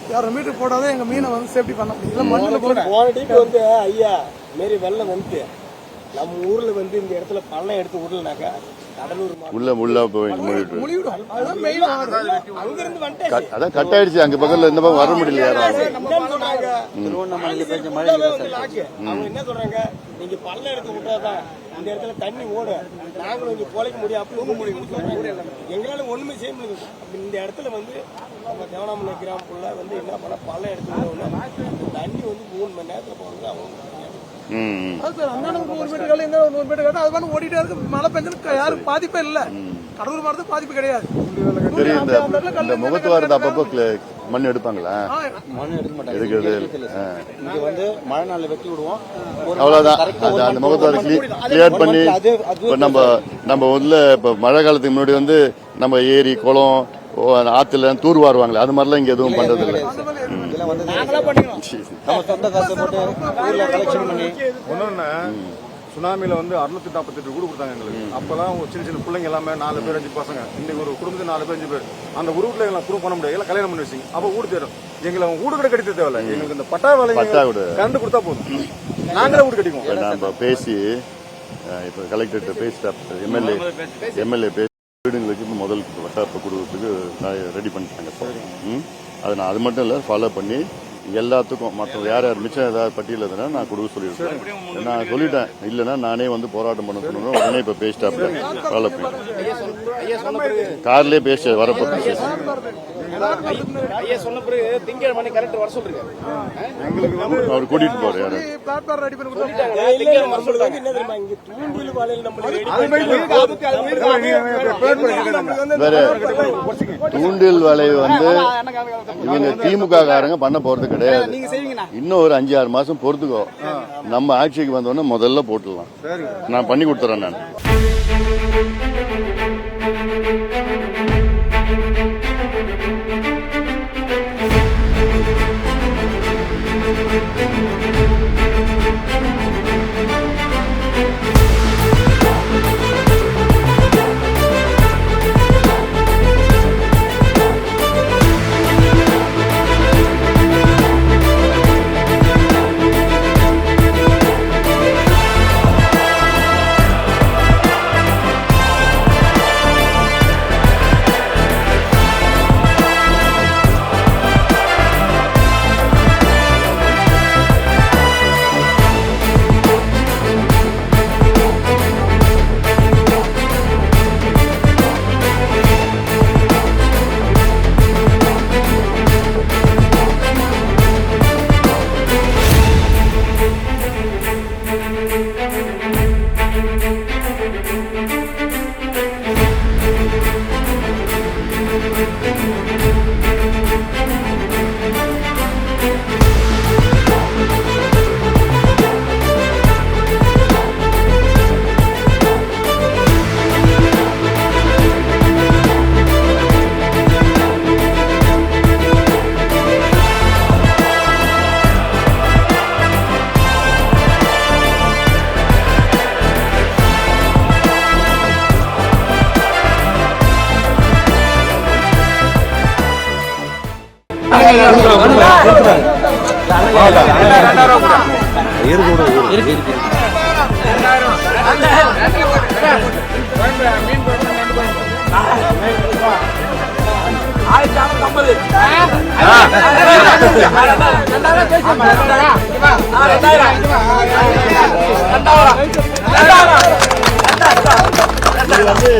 200 metre போடாதான் எங்க மீனை வந்து சேஃப்டி பண்ண முடியும். மண்ணில் வந்து ஐயா மாரி வெள்ளம் வந்து நம்ம ஊர்ல வந்து இந்த இடத்துல பள்ளம் எடுத்து விடலனாக்கா அதான் கட் ஆயிடுச்சு. அங்க பக்கத்துல இந்த பக்கம் வர முடியல. அவங்க என்ன சொல்றாங்க, நீங்க பள்ளம் எடுத்து விட்டாதான் இந்த இடத்துல தண்ணி ஓடும், நாங்களும் இங்க பொழைக்க முடியும், அப்படி எங்களால ஒண்ணுமே செய்ய முடியாது. இந்த இடத்துல வந்து நம்ம தேவனாமலை கிராமம் ஃபுல்லா வந்து என்ன பண்ண பள்ளம் எடுத்து விட்டோம்னா தண்ணி வந்து 3 மணி நேரத்துல போறது அவங்க ஓடிட்டே இருக்கு. மழை பெஞ்சு யாரும் பாதிப்பே இல்ல. கடலூர் மாவட்டத்துக்கு பாதிப்பு கிடையாது. இந்த முகத்துவாரத்தை அப்பப்போ மண் எடுப்பாங்களா? மண் எடுக்க மாட்டாங்க. இங்க வந்து மழை நாள்ல வெட்டி விடுவோம், அவ்வளவுதான். அந்த முகத்துவார கிளியர் பண்ணி நம்ம உள்ள இப்ப மழை காலத்துக்கு முன்னாடி வந்து நம்ம ஏரி குளம் ஆத்துல தூர் வாருவாங்களே, அது மாதிரிலாம் இங்க எதுவும் பண்றது இல்லை. சுனாமியில வந்து 648 வீடு கொடுத்தாங்க எங்களுக்கு. அப்பெல்லாம் சின்ன சின்ன பிள்ளைங்க எல்லாமே 4 பேர் 5 பசங்க. இன்னைக்கு ஒரு குடும்பத்துக்கு 4 பேர் 5 பேர். அந்த வீட்டுல எல்லாம் குரூப் பண்ண முடியாது, எல்லாம் கல்யாணம் பண்ணி வச்சிங்க. அப்ப வீடு தேடும். எங்களை வீடு கூட கட்டி தேவையில்ல, எங்களுக்கு இந்த பட்டா வேலை கரண்ட் கொடுத்தா போதும், நாங்களே வீடு கட்டிக்குவோம். நம்ம பேசி இப்ப கலெக்டர்கிட்ட பேசிட்டா எம்எல்ஏ பேசி வீடுங்களுக்கு முதல் வட்டாரத்தை கொடுக்கறதுக்கு ரெடி பண்ணிட்டாங்க. அதை நான் அது மட்டும் இல்லை ஃபாலோ பண்ணி எல்லாத்துக்கும் மற்ற யார் மிச்சம் ஏதாவது பட்டியல் எதுனா நான் கொடுக்க சொல்லியிருக்கேன். நான் சொல்லிட்டேன், இல்லைன்னா நானே வந்து போராட்டம் பண்ண சொல்லணும். உடனே இப்போ பேசிட்டா ஃபாலோ பண்ணி கார்லயே பேச வரப்போ அவர் கூட்டிட்டு போறாரு. யாரு தூண்டில் வலை வந்து இவங்க திமுக காரங்க பண்ண போறது கிடையாது. இன்னும் ஒரு 5-6 மாசம் பொறுத்துக்கோ, நம்ம ஆட்சிக்கு வந்தோடனே முதல்ல போட்டுடலாம். நான் பண்ணி கொடுத்துறேன். நான்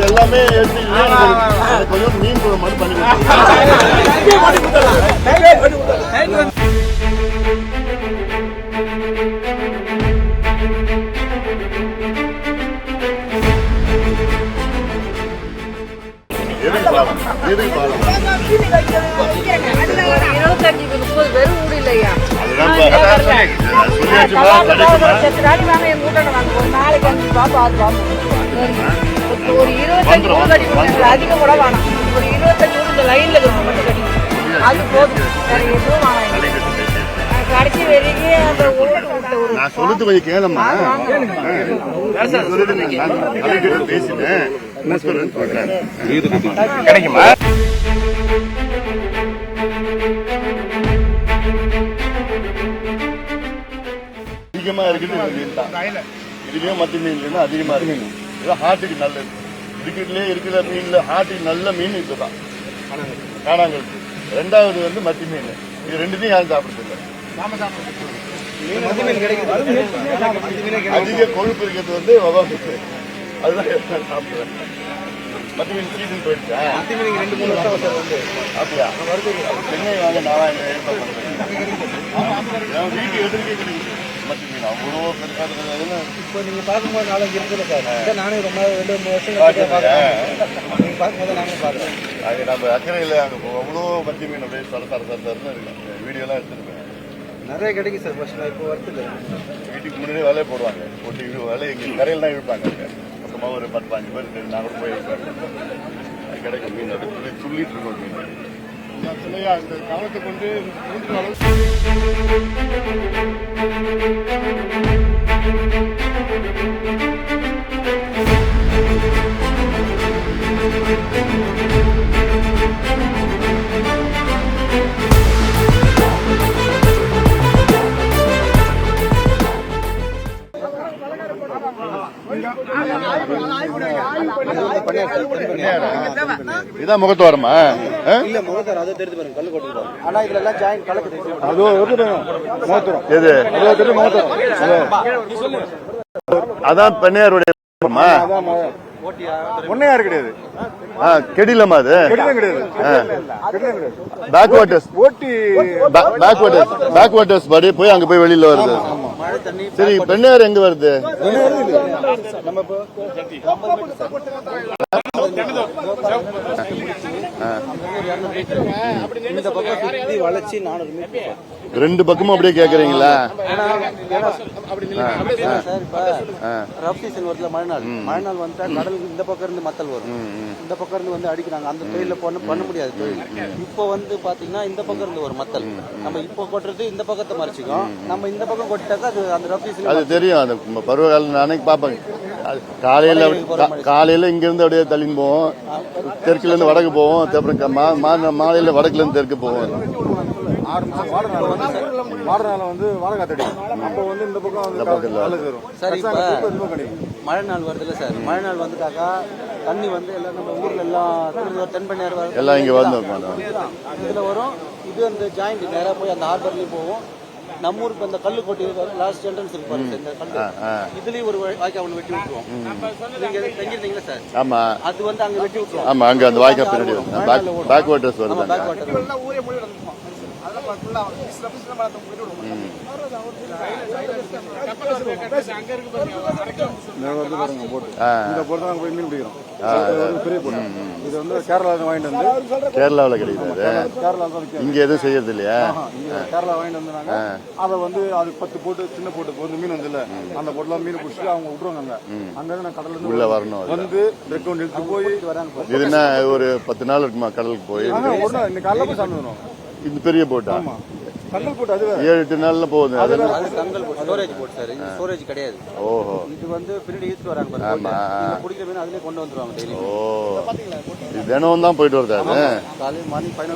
எல்லாமே கொஞ்சம் மீன் குழம்பு மட்டும் பண்ணி ஒரு 25 ஊர் கட்டி அதிகம் கூட வேணாம். ஒரு 25 ஊர் இந்த லைன்ல மட்டும் கட்டி அது போதும், வேற எதுவும் வேணாம். கடைசி வரைக்கும் அந்த நான் சொல்றது கொஞ்சம் கேளம்மா. பேசினேன் கிடைக்குமா? அதிகமா இருக்குது மீன் தான். இதுலயும் மத்தி மீன் இல்லைன்னா அதிகமா இருக்கு. இது ஹார்ட்டுக்கு நல்லது. இருக்கிற மீன்ல ஹார்ட்டுக்கு நல்ல மீன் இதுதான் காணாங்கல். ரெண்டாவது வந்து மத்தி மீன். இது ரெண்டுத்தையும் யாரும் சாப்பிடுறது இல்லை. அதிக கொழுப்பு இருக்கிறது வந்து அதுதான் சாப்பிடுவேன். மத்தி மீன் சீசன் போயிடுச்சா? அப்படியா? சென்னை வாங்க நான் வீட்டு எதிர்க்கே கிடைக்குது மத்தி மீன். அவ்வளோ பெருசாக இப்போ நீங்க பார்க்கும்போது நாளைக்கு இருக்குல்ல சார், நானே ரொம்ப 2-3 வருஷம் பார்க்கும்போது நானும் பார்க்குறேன். அது நம்ம அக்கறையில் அங்கே அவ்வளோ மத்தி மீன் அப்படியே தரன்னு இருக்கு. வீடியோலாம் எடுத்துருக்கேன். நிறைய கிடைக்கும் சார். ஃபர்ஸ்ட் இப்போ வரத்துல வீட்டுக்கு முன்னாடியே வேலையை போடுவாங்க. போட்டு வேலை எங்கள் கரையில் தான் இழுப்பாங்க. மொத்தமாக ஒரு 10-15 பேர் நான் கூட போய் அது கிடைக்கும் மீன். அது சொல்லிட்டு இருக்கோம் மீன். சொல்லையா இந்த கவனத்தை கொண்டு இதான் முகத்துவாரமா? இல்ல முகத்தார் அதை தெரிஞ்சு பாருங்க, கல்லு கொட்டு ஆனா இதுல எல்லாம் ஜாயின் கலக்கு எது அதான் பெண்ணையாருடைய ஒன்னையாரு கிடையாது. கெடிலமா அது கிடையாது. பேக் வாட்டர்ஸ் படி போய் அங்க போய் வெளியில வருது. சரி, பெண்ணையார் எங்க வருது? வளர்ச்சி 400 மீட்டர். ரெண்டு பக்கமும் அப்படியே கேக்குறீங்களா? ரஃப் சீசன் வருதுல, மழைநாள் வந்துட்டா கடல் இந்த பக்கம் இருந்து மத்தல் வரும். இந்த பக்கம் இருந்து வந்து அடிக்கிறாங்க. அந்த தொழில பண்ண முடியாது தொழில். இப்போ வந்து பாத்தீங்கன்னா இந்த பக்கம் இருந்து ஒரு மத்தல் நம்ம இப்போ கொட்டுறது இந்த பக்கத்தை மறைச்சிக்கும். நம்ம இந்த பக்கம் கொட்டாக்கா அது அந்த ரஃப் சீசன் அது தெரியும். அது பருவகாலம் அன்னைக்கு பாப்பாங்க. காலையில இங்க இருந்து அப்படியே தள்ளின்னு போவோம். தெற்குல இருந்து வடக்கு போவோம். அப்புறம் மாலையில வடக்குல இருந்து தெற்கு போவோம். 6 மாசம் வாடனால வந்து வாழை காத்தடிக்கும். அப்போ வந்து இந்த பக்கம் சார் இப்போ மழை நாள் வருதுல்ல சார், மழை நாள் வந்துட்டாக்கா தண்ணி வந்து எல்லாம் நம்ம ஊர்ல எல்லாம் தென்பண்ணியார் எல்லாம் இங்க வந்து இதுல வரும். இது அந்த ஜாயிண்ட் நேரா போய் அந்த ஹார்பர்லயும் போவோம். நம்ம ஊருக்கு அந்த கல்லு கொட்டி லாஸ்ட் என்ட்ரன்ஸ் இருக்கு பாருங்க, இந்த கல்லு இதுலயும் ஒரு வாய்க்கா ஒண்ணு வெட்டி விட்டுருவோம். நீங்க தங்கிருந்தீங்களா சார்? ஆமா, அது வந்து அங்க வெட்டி விட்டுருவோம். ஆமா, அங்க அந்த வாய்க்கா பின்னாடி பேக் வாட்டர்ஸ் வருது. பேக் வாட்டர் ஊரே மூடி நடந்துமா அதெல்லாம் ஃபுல்லா சில மரத்தை போயிட்டு விடுவோம். இந்த போட்டு தான் போய் மீன் பிடிக்கிறோம். பெரிய போட்டு இது வந்து கேரளாவில் வாங்கிட்டு வந்து கேரளாவில் கிடைக்குது. இங்க எதுவும் செய்யறது இல்லையா? கேரளா வாங்கிட்டு வந்தாங்க. அதை வந்து அது 10 போட்டு சின்ன போட்டு வந்து மீன் வந்து இல்ல அந்த போட்டுலாம் மீன் பிடிச்சிட்டு அவங்க விட்டுருவாங்க. அங்க இருந்து நான் கடல்ல இருந்து உள்ள வரணும். வந்து பிரெக் ஒன்று எடுத்து போய் வராங்க. இதுனா ஒரு 10 நாள் இருக்குமா கடலுக்கு போய்? இன்னைக்கு காலைல போய் சாப்பிட்டு வரும். இது பெரிய போட்டா? கண்டல் போட்டு அது 7-8 நாள்ல போகுது. அது Kangal boat storage boat sir. இது ஸ்டோரேஜ் கிடையாது. ஓஹோ, இது வந்து பின்னாடி ஈஸ்ட் வராங்க பாருங்க. ஆமா, நீங்க பிடிக்கிற மீன் அதுலயே கொண்டு வந்துருவாங்க டெய்லி. ஓ, இது தினமும் தான் போயிட்டு வருது. அது காலையில மார்னிங் 5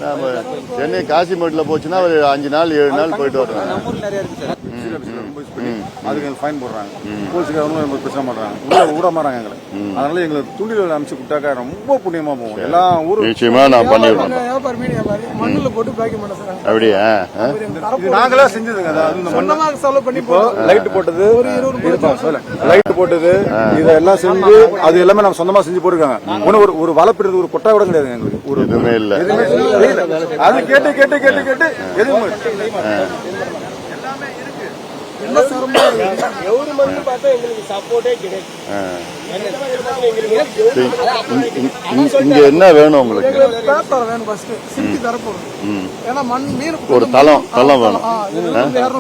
சென்னை காசிமேட்ல போச்சுன்னா ஒரு 5 நாள் 7 நாள் போயிட்டு வருவாங்க. நம்ம ஊர்ல நிறைய இருக்கு சார். அதுக்கு ஃபைன் போடுறாங்க. போலீஸ்காரங்க பிரச்சனை பண்றாங்க, விட மாறாங்க எங்களை. அதனால எங்களுக்கு துண்டில அமைச்சு விட்டாக்கா ரொம்ப புண்ணியமா போவோம். எல்லா ஊரும் நிச்சயமா நான் பண்ணிடுவேன். மண்ணுல போட்டு பேக்கிங் பண்ண சார். அப்படியா? இது நாங்களா செஞ்சதுங்க. சொந்தமா செலவு பண்ணி லைட் போட்டது, லைட் போட்டது, இதெல்லாம் செஞ்சு அது எல்லாமே நம்ம சொந்தமா செஞ்சு போட்டுருக்காங்க. ஒரு வளர்ப்பிடுறது ஒரு கொட்டா கூட கிடையாது எங்களுக்கு. ஒரு எதுவுமே இல்ல. அது கேட்டு கேட்டு கேட்டு கேட்டு எதுவும் கவர்மெண்ட் பார்த்தா எங்களுக்கு சப்போர்ட்டே கிடையாது. இங்க என்ன வேணும் உங்களுக்கு? பேப்பர் வேணும் ஃபர்ஸ்ட். சிட்டி தரப்போம். ஏன்னா மண் மீன் ஒரு தளம் வேணும்.